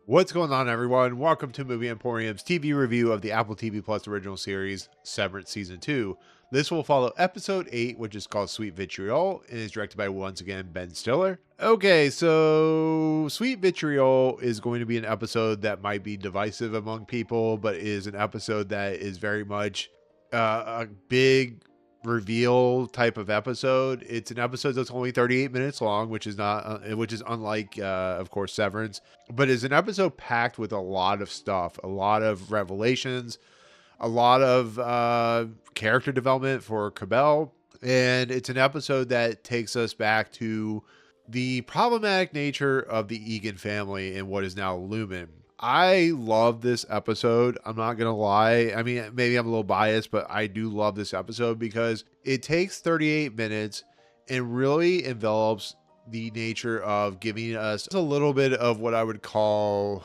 What's going on, everyone? Welcome to Movie Emporium's TV review of the Apple TV Plus original series, Severance Season 2. This will follow Episode 8, which is called Sweet Vitriol, and is directed by, once again, Ben Stiller. Okay, so Sweet Vitriol is going to be an episode that might be divisive among people, but is an episode that is very much a big reveal type of episode. It's an episode that's only 38 minutes long, which is not which is unlike of course Severance, but is an episode packed with a lot of stuff, a lot of revelations, a lot of character development for Cobel, and it's an episode that takes us back to the problematic nature of the Egan family and what is now Lumen. I love this episode. I'm not going to lie. I mean, maybe I'm a little biased, but I do love this episode because it takes 38 minutes and really envelops the nature of giving us a little bit of what I would call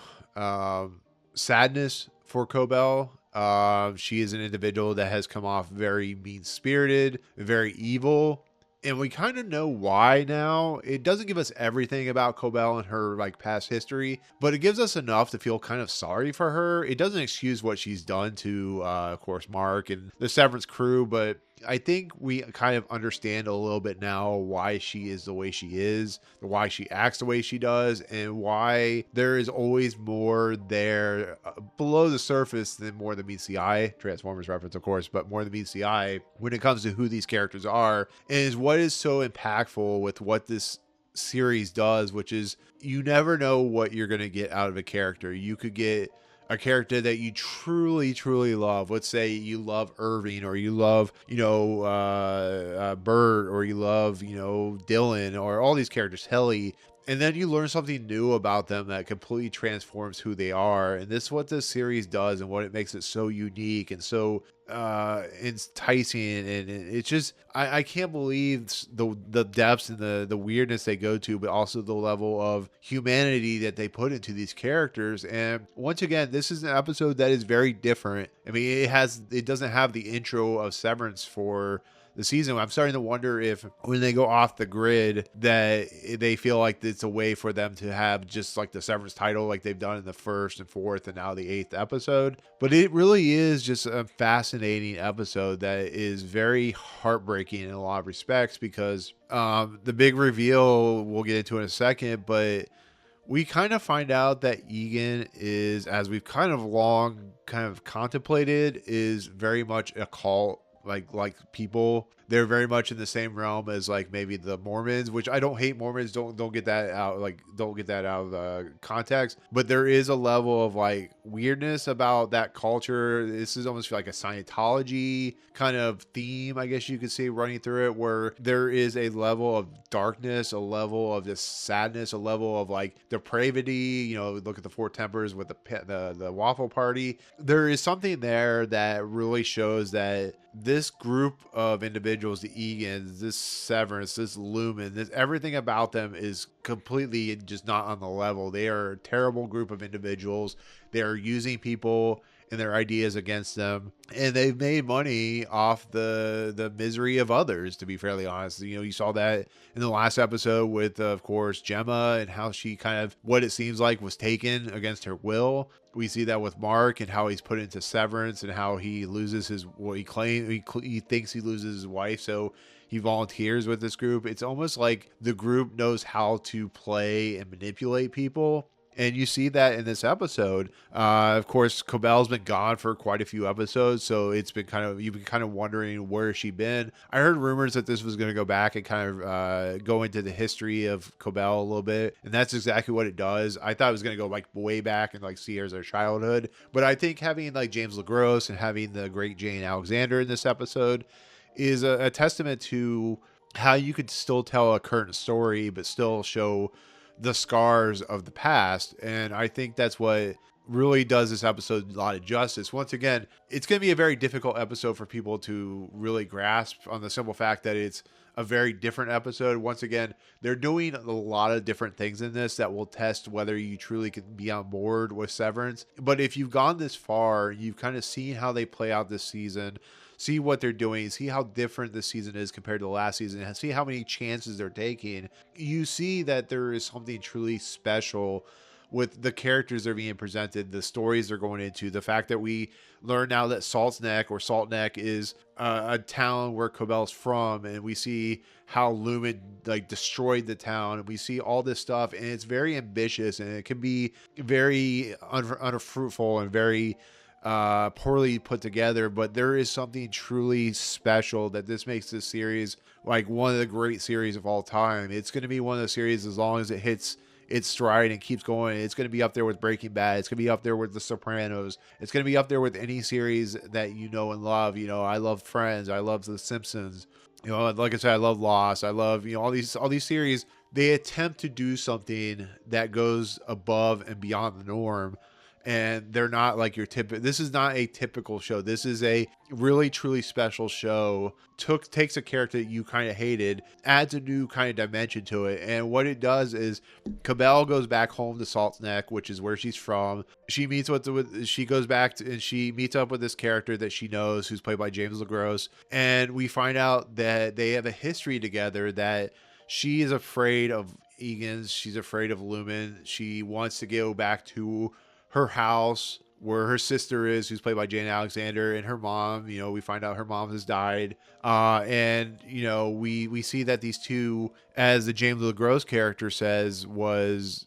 sadness for Cobel. She is an individual that has come off very mean-spirited, very evil. And we kind of know why now. It doesn't give us everything about Cobel and her past history, but it gives us enough to feel kind of sorry for her. It doesn't excuse what she's done to, of course, Mark and the Severance crew, but I think we kind of understand a little bit now why she is the way she is, why she acts the way she does, and why there is always more there below the surface than more than meets the eye. Transformers reference, of course, but more than meets the eye when it comes to who these characters are, and is what is so impactful with what this series does, which is you never know what you're going to get out of a character. You could get a character that you truly, truly love. Let's say you love Irving, or you love, Bert, or you love, Dylan, or all these characters, Helly. And then you learn something new about them that completely transforms who they are. And this is what this series does and what it makes it so unique and so enticing. And it's just, I can't believe the depths and the weirdness they go to, but also the level of humanity that they put into these characters. And once again, this is an episode that is very different. I mean, it doesn't have the intro of Severance for the season. I'm starting to wonder if when they go off the grid that they feel like it's a way for them to have just like the Severance title like they've done in the first and fourth and now the eighth episode. But it really is just a fascinating episode that is very heartbreaking in a lot of respects because the big reveal we'll get into in a second, but we kind of find out that Egan is, as we've kind of long kind of contemplated, is very much a cult like people. They're very much in the same realm as maybe the Mormons, which I don't hate Mormons. Don't get that out. Don't get that out of context. But there is a level of weirdness about that culture. This is almost like a Scientology kind of theme, I guess you could say, running through it, where there is a level of darkness, a level of just sadness, a level of depravity. Look at the Four Tempers with the waffle party. There is something there that really shows that this group of individuals, the Egans, this Severance, this Lumen, everything about them is completely just not on the level. They are a terrible group of individuals. They are using people and their ideas against them, and they've made money off the misery of others, to be fairly honest. You saw that in the last episode with, of course, Gemma, and how she kind of, what it seems like, was taken against her will. We see that with Mark and how he's put into Severance and how he loses he thinks he loses his wife, so he volunteers with this group. It's almost like the group knows how to play and manipulate people. And you see that in this episode. Of course, Cobel's been gone for quite a few episodes, so you've been kind of wondering where she been. I heard rumors that this was going to go back and kind of go into the history of Cobel a little bit, and that's exactly what it does. I thought it was going to go way back and see her as her childhood, but I think having James Gros and having the great Jane Alexander in this episode is a testament to how you could still tell a current story, but still show the scars of the past. And I think that's what really does this episode a lot of justice. Once again, it's going to be a very difficult episode for people to really grasp, on the simple fact that it's a very different episode. Once again, they're doing a lot of different things in this that will test whether you truly can be on board with Severance. But if you've gone this far, you've kind of seen how they play out this season, see what they're doing, see how different this season is compared to the last season, and see how many chances they're taking, you see that there is something truly special with the characters that are being presented, the stories they're going into, the fact that we learn now that Salt's Neck or Salt Neck is a town where Cobel's from, and we see how Lumen like destroyed the town, and we see all this stuff, and it's very ambitious, and it can be very unfruitful and very poorly put together, but there is something truly special that this makes this series like one of the great series of all time. It's going to be one of the series as long as it hits its stride and keeps going. It's going to be up there with Breaking Bad. It's going to be up there with The Sopranos. It's going to be up there with any series that you know and love. You know, I love Friends. I love The Simpsons. You know, like I said, I love Lost. I love, you know, all these series. They attempt to do something that goes above and beyond the norm, and they're not like your typical. This is not a typical show. This is a really truly special show. Takes a character that you kind of hated, adds a new kind of dimension to it, and what it does is Cobel goes back home to Salt Neck, which is where she's from. She meets she goes back and she meets up with this character that she knows, who's played by James Gros, and we find out that they have a history together, that she is afraid of Egan's, she's afraid of Lumen. She wants to go back to her house where her sister is, who's played by Jane Alexander, and her mom. You know, we find out her mom has died, and you know, we see that these two, as the James LeGros character says, was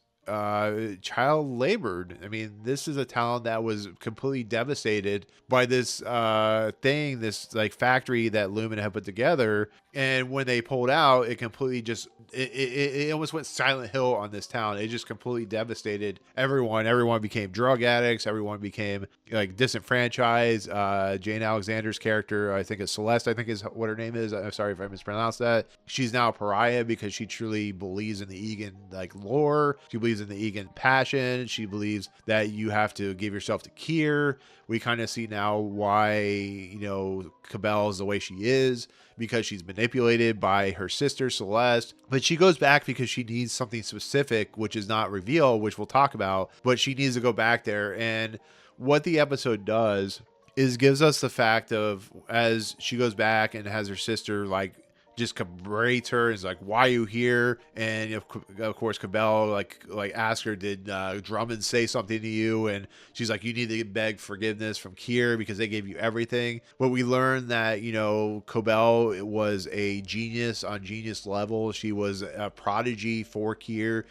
child labored. I mean, this is a town that was completely devastated by this this like factory that Lumen had put together, and when they pulled out, it completely just it almost went Silent Hill on this town. It just completely devastated everyone became drug addicts, everyone became like disenfranchised. Jane Alexander's character, I think it's Celeste, I think is what her name is, I'm sorry if I mispronounced that, she's now a pariah because she truly believes in the Egan like lore. She believes in the Egan passion. She believes that you have to give yourself to Kier. We kind of see now why, you know, Cobel is the way she is, because she's manipulated by her sister Celeste. But she goes back because she needs something specific, which is not revealed, which we'll talk about, but she needs to go back there. And what the episode does is gives us the fact of, as she goes back and has her sister like just berates her, is like, why are you here? And of course Cobel like asks her, did Drummond say something to you? And she's like, you need to beg forgiveness from Kier because they gave you everything. But we learn that, you know, Cobel was a genius on genius level. She was a prodigy for Kier.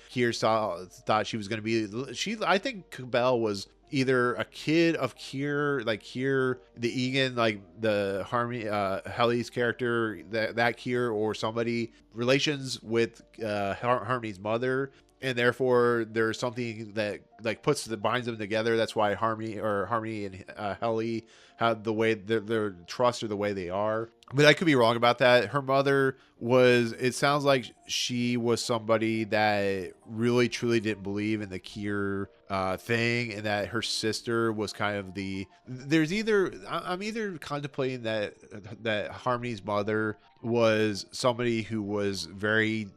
Thought she was going to be, I think Cobel was either a kid of Kier, like Kier, the Egan, like the Harmony, Helly's character, that Kier, or somebody relations with Harmony's mother, and therefore there's something that like binds them together. That's why Harmony and Helly have the way their trusts are the way they are. But I could be wrong about that. Her mother was, it sounds like she was somebody that really truly didn't believe in the Kier thing, and that her sister was kind of I'm either contemplating that Harmony's mother was somebody who was very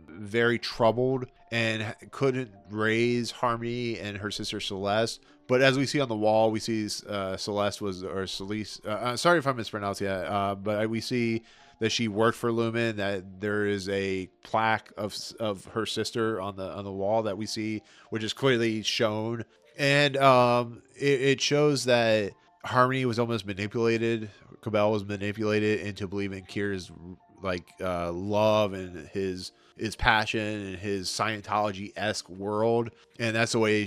very troubled and couldn't raise Harmony and her sister Celeste. But as we see on the wall, we see Celeste was, or Celeste, sorry if I'm mispronouncing that, but we see that she worked for Lumen, that there is a plaque of her sister on the wall that we see, which is clearly shown. And it shows that Harmony was almost manipulated. Cobel was manipulated into believing Kier's like love and his passion and his Scientology-esque world, and that's why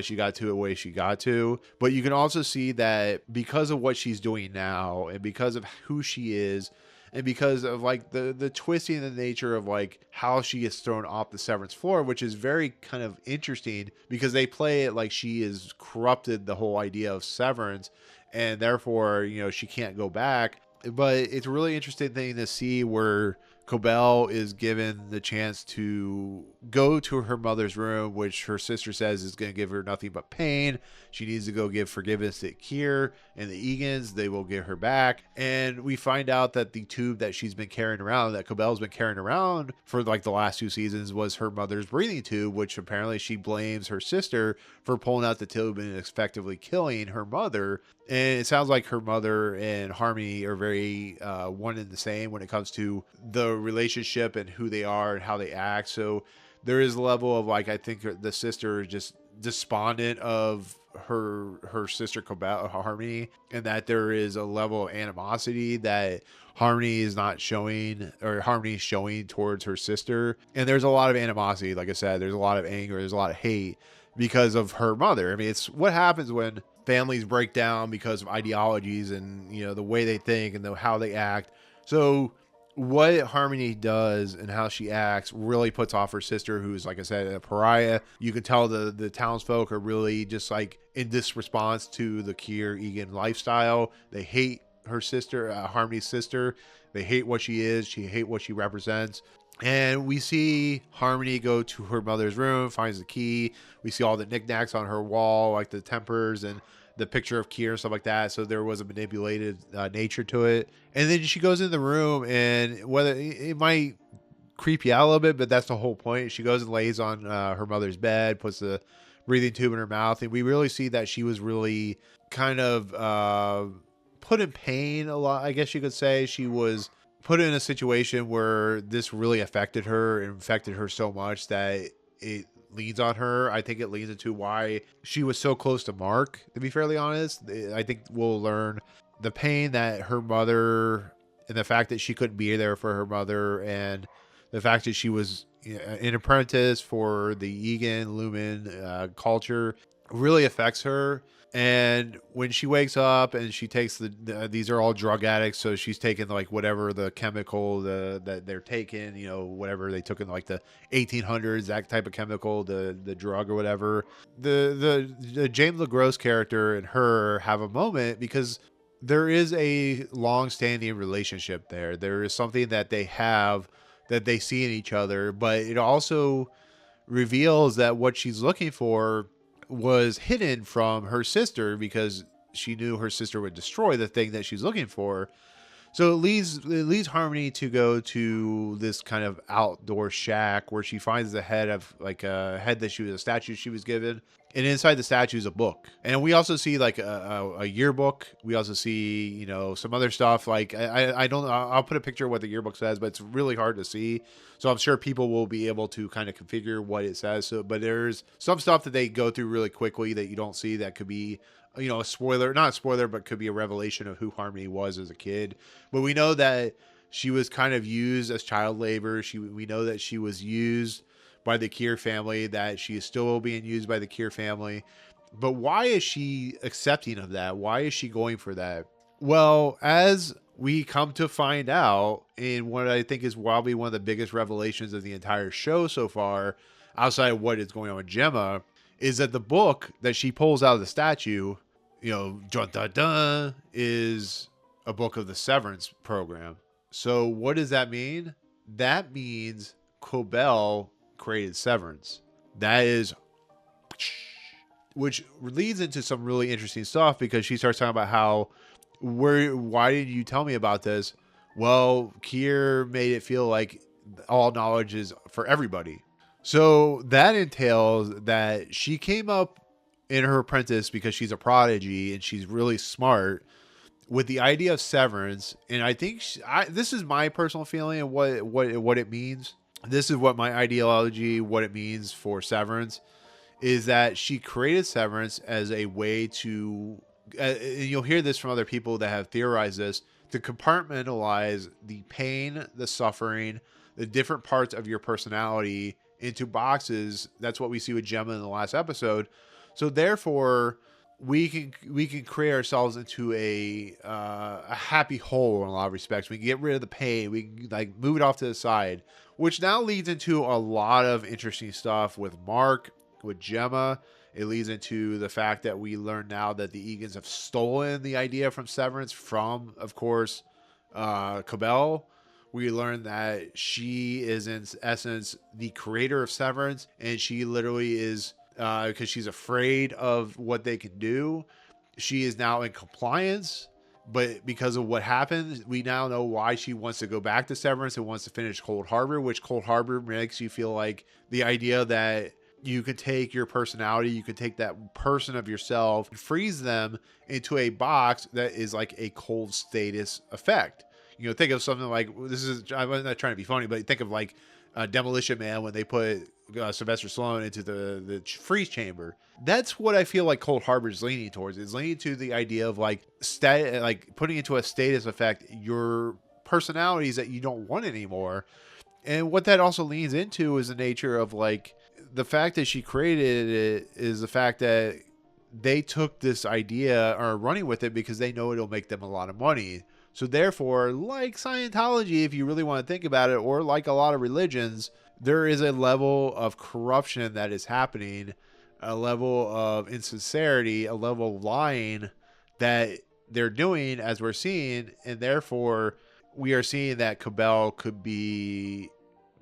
she got to the way she got to. But you can also see that because of what she's doing now, and because of who she is, and because of like the twisting in the nature of like how she gets thrown off the Severance floor, which is very kind of interesting because they play it like she has corrupted the whole idea of Severance, and therefore, you know, she can't go back. But it's a really interesting thing to see where Cobel is given the chance to go to her mother's room, which her sister says is going to give her nothing but pain. She needs to go give forgiveness to Kier and the Egans. They will give her back. And we find out that the tube that she's been carrying around, that Cobel's been carrying around for like the last 2 seasons, was her mother's breathing tube, which apparently she blames her sister for pulling out the tube and effectively killing her mother. And it sounds like her mother and Harmony are very one and the same when it comes to the relationship and who they are and how they act. So there is a level of like, I think the sister is just despondent of her sister Cobel, Harmony, and that there is a level of animosity that Harmony is not showing, or Harmony is showing towards her sister. And there's a lot of animosity, like I said, there's a lot of anger, there's a lot of hate because of her mother. I mean, it's what happens when families break down because of ideologies and, you know, the way they think and how they act. So what Harmony does and how she acts really puts off her sister, who's, like I said, a pariah. You can tell the townsfolk are really just like in this response to the Kier Egan lifestyle. They hate her sister, Harmony's sister. They hate what she is. She hate what she represents. And we see Harmony go to her mother's room, finds the key. We see all the knickknacks on her wall, like the tempers and the picture of Kier and stuff like that. So there was a manipulated nature to it. And then she goes in the room, and whether it might creep you out a little bit, but that's the whole point. She goes and lays on her mother's bed, puts the breathing tube in her mouth. And we really see that she was really kind of put in pain a lot. I guess you could say she was put in a situation where this really affected her and affected her so much that it leans on her. I think it leans into why she was so close to Mark, to be fairly honest. I think we'll learn the pain that her mother, and the fact that she couldn't be there for her mother, and the fact that she was an apprentice for the Egan Lumen culture really affects her. And when she wakes up and she takes these are all drug addicts, so she's taking like whatever the chemical that they're taking, you know, whatever they took in like the 1800s, that type of chemical, the drug or whatever. The James LeGros character and her have a moment because there is a long-standing relationship there. There is something that they have that they see in each other, but it also reveals that what she's looking for was hidden from her sister because she knew her sister would destroy the thing that she's looking for. So it leads Harmony to go to this kind of outdoor shack where she finds the head of like a head that a statue she was given. And inside the statue is a book. And we also see like a yearbook. We also see, you know, some other stuff. Like I don't know. I'll put a picture of what the yearbook says, but it's really hard to see. So I'm sure people will be able to kind of configure what it says. So, but there's some stuff that they go through really quickly that you don't see that could be, you know, a spoiler, not a spoiler, but could be a revelation of who Harmony was as a kid. But we know that she was kind of used as child labor. We know that she was used by the Kier family, that she is still being used by the Kier family. But why is she accepting of that? Why is she going for that? Well, as we come to find out in what I think is probably one of the biggest revelations of the entire show so far, outside of what is going on with Gemma, is that the book that she pulls out of the statue, you know, dun, dun, dun, is a book of the Severance program. So what does that mean? That means Cobel created Severance. That is, which leads into some really interesting stuff because she starts talking about how, why didn't you tell me about this? Well, Kier made it feel like all knowledge is for everybody. So that entails that she came up in her apprentice because she's a prodigy and she's really smart with the idea of Severance. And I think this is my personal feeling of what it means. This is what my ideology, what it means for Severance, is that she created Severance as a way to, and you'll hear this from other people that have theorized this, to compartmentalize the pain, the suffering, the different parts of your personality into boxes. That's what we see with Gemma in the last episode. So therefore, we can create ourselves into a happy whole in a lot of respects. We can get rid of the pain. We can like move it off to the side, which now leads into a lot of interesting stuff with Mark, with Gemma. It leads into the fact that we learn now that the Egans have stolen the idea from Severance from, of course, Cobel. We learn that she is in essence the creator of Severance, and she literally is, because she's afraid of what they can do, she is now in compliance. But because of what happened, we now know why she wants to go back to Severance and wants to finish Cold Harbor, which Cold Harbor makes you feel like the idea that you could take your personality, you could take that person of yourself, freeze them into a box that is like a cold status effect. You know, think of something like, this is, I'm not trying to be funny, but think of like Demolition Man when they put Sylvester Stallone into the freeze chamber. That's what I feel like Cold Harbor is leaning towards. It's leaning to the idea of like like putting into a status effect your personalities that you don't want anymore. And what that also leans into is the nature of like the fact that she created it is the fact that they took this idea or running with it because they know it'll make them a lot of money. So therefore, like Scientology, if you really want to think about it, or like a lot of religions, there is a level of corruption that is happening, a level of insincerity, a level of lying that they're doing as we're seeing, and therefore we are seeing that Cobel could be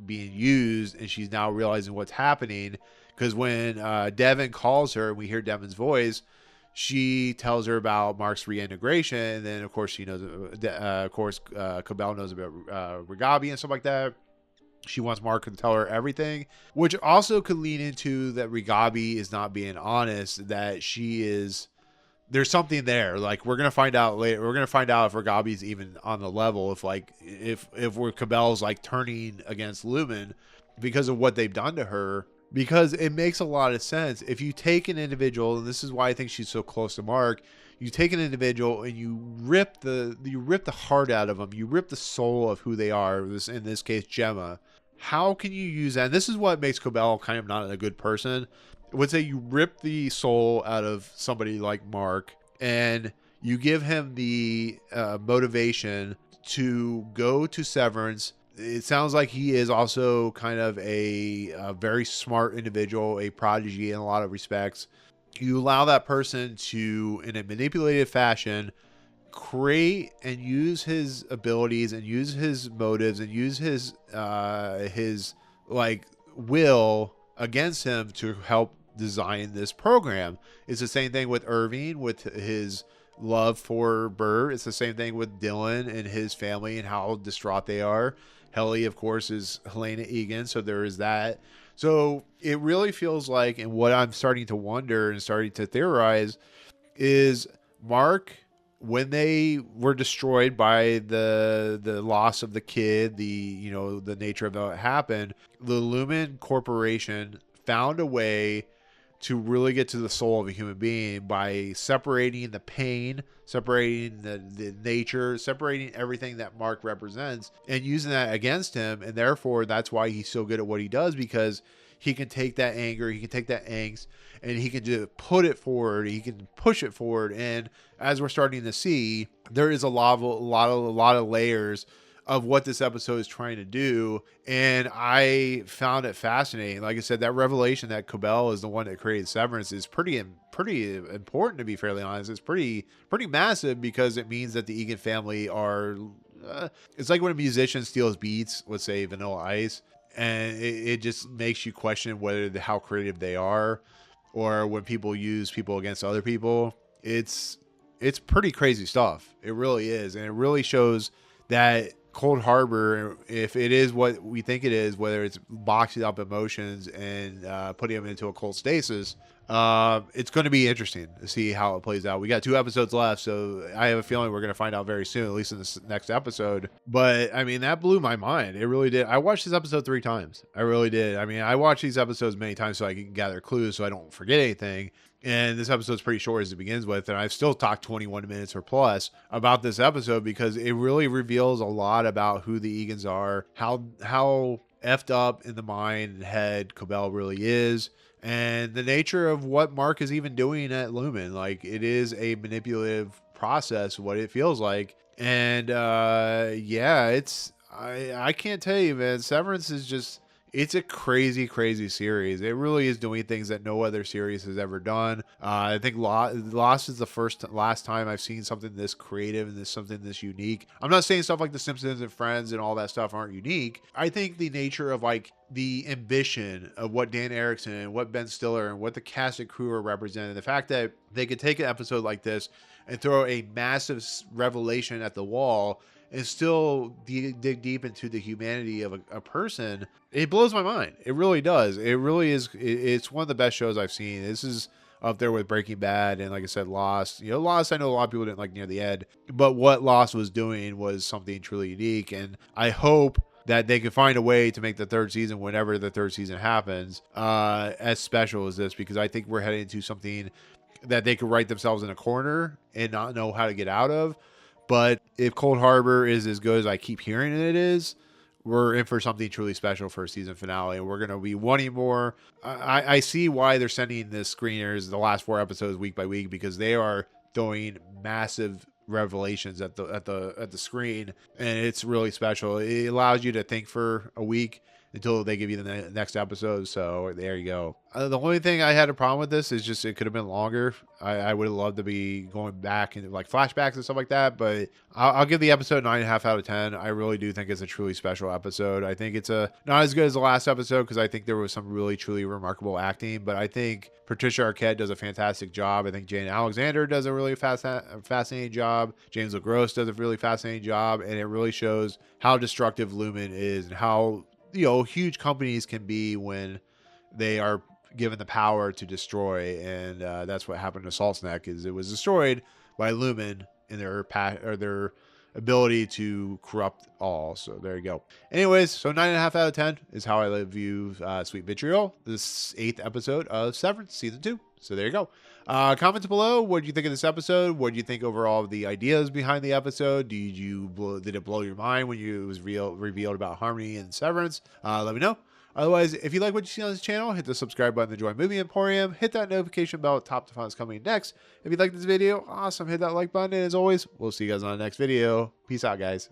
being used, and she's now realizing what's happening. Because when Devin calls her and we hear Devin's voice, she tells her about Mark's reintegration, and then of course she knows. Cobel knows about Rigabi and stuff like that. She wants Mark to tell her everything, which also could lean into that Rigabi is not being honest. That she is. There's something there. Like we're gonna find out later. We're gonna find out if Rigabi's even on the level. If we're Cobel's like turning against Lumen because of what they've done to her. Because it makes a lot of sense. If you take an individual, and this is why I think she's so close to Mark, you take an individual and you rip the heart out of them, you rip the soul of who they are. In this case, Gemma. How can you use that? And this is what makes Cobel kind of not a good person. I would say you rip the soul out of somebody like Mark, and you give him the motivation to go to Severance. It sounds like he is also kind of a very smart individual, a prodigy in a lot of respects. You allow that person to, in a manipulative fashion, create and use his abilities and use his motives and use his like will against him to help design this program. It's the same thing with Irving with his love for Burr. It's the same thing with Dylan and his family and how distraught they are. Helly, of course, is Helena Egan, so there is that. So it really feels like, and what I'm starting to wonder and starting to theorize is Mark, when they were destroyed by the loss of the kid, the nature of what happened, the Lumen Corporation found a way to really get to the soul of a human being by separating the pain, separating the nature, separating everything that Mark represents and using that against him. And therefore, that's why he's so good at what he does, because he can take that anger, he can take that angst, and he can just put it forward. He can push it forward. And as we're starting to see, there is a lot of layers of what this episode is trying to do. And I found it fascinating. Like I said, that revelation that Cobel is the one that created Severance is pretty important, to be fairly honest. It's pretty massive, because it means that the Egan family are, it's like when a musician steals beats, let's say Vanilla Ice, and it just makes you question how creative they are, or when people use people against other people. It's pretty crazy stuff. It really is. And it really shows that Cold Harbor, if it is what we think it is, whether it's boxing up emotions and putting them into a cold stasis, it's going to be interesting to see how it plays out. We got 2 episodes left, so I have a feeling we're going to find out very soon, at least in this next episode. But I mean, that blew my mind. It really did. I watched this episode 3 times. I really did. I mean, I watch these episodes many times so I can gather clues so I don't forget anything. And this episode's pretty short as it begins with, and I've still talked 21 minutes or plus about this episode because it really reveals a lot about who the Egans are, how effed up in the mind and head Cobel really is, and the nature of what Mark is even doing at Lumen. Like, it is a manipulative process, what it feels like. And yeah, I can't tell you, man. Severance is just... it's a crazy series. It really is doing things that no other series has ever done. I think Lost is the last time I've seen something this creative and something this unique. I'm not saying stuff like The Simpsons and Friends and all that stuff aren't unique. I think the nature of like the ambition of what Dan Erickson and what Ben Stiller and what the cast and crew are representing, the fact that they could take an episode like this and throw a massive revelation at the wall and still dig deep into the humanity of a person, it blows my mind. It really does. It really is. It's one of the best shows I've seen. This is up there with Breaking Bad and, like I said, Lost. Lost, I know a lot of people didn't like near the end, but what Lost was doing was something truly unique. And I hope that they could find a way to make the third season, whenever the third season happens, as special as this, because I think we're heading into something that they could write themselves in a corner and not know how to get out of. But if Cold Harbor is as good as I keep hearing it is, we're in for something truly special for a season finale, and we're going to be wanting more. I see why they're sending the screeners the last 4 episodes week by week, because they are throwing massive revelations at the screen, and it's really special. It allows you to think for a week until they give you the next episode. So there you go. The only thing I had a problem with this is just it could have been longer. I would have loved to be going back into like flashbacks and stuff like that, but I'll give the episode 9.5 out of 10. I really do think it's a truly special episode. I think it's not as good as the last episode, because I think there was some really truly remarkable acting, but I think Patricia Arquette does a fantastic job. I think Jane Alexander does a really fascinating job. James Gros does a really fascinating job, and it really shows how destructive Lumen is, and how huge companies can be when they are given the power to destroy. And that's what happened to Salt's Neck, is it was destroyed by Lumen in their ability to corrupt all. So there you go. Anyways, so 9.5 out of 10 is how I view Sweet Vitriol, this 8th episode of Severance season 2. So there you go. Comment below. What do you think of this episode? What do you think overall of the ideas behind the episode? Did it blow your mind when it was revealed about Harmony and Severance? Let me know. Otherwise, if you like what you see on this channel, hit the subscribe button to join Movie Emporium. Hit that notification bell at top to find what's coming next. If you like this video, awesome. Hit that like button. And as always, we'll see you guys on the next video. Peace out, guys.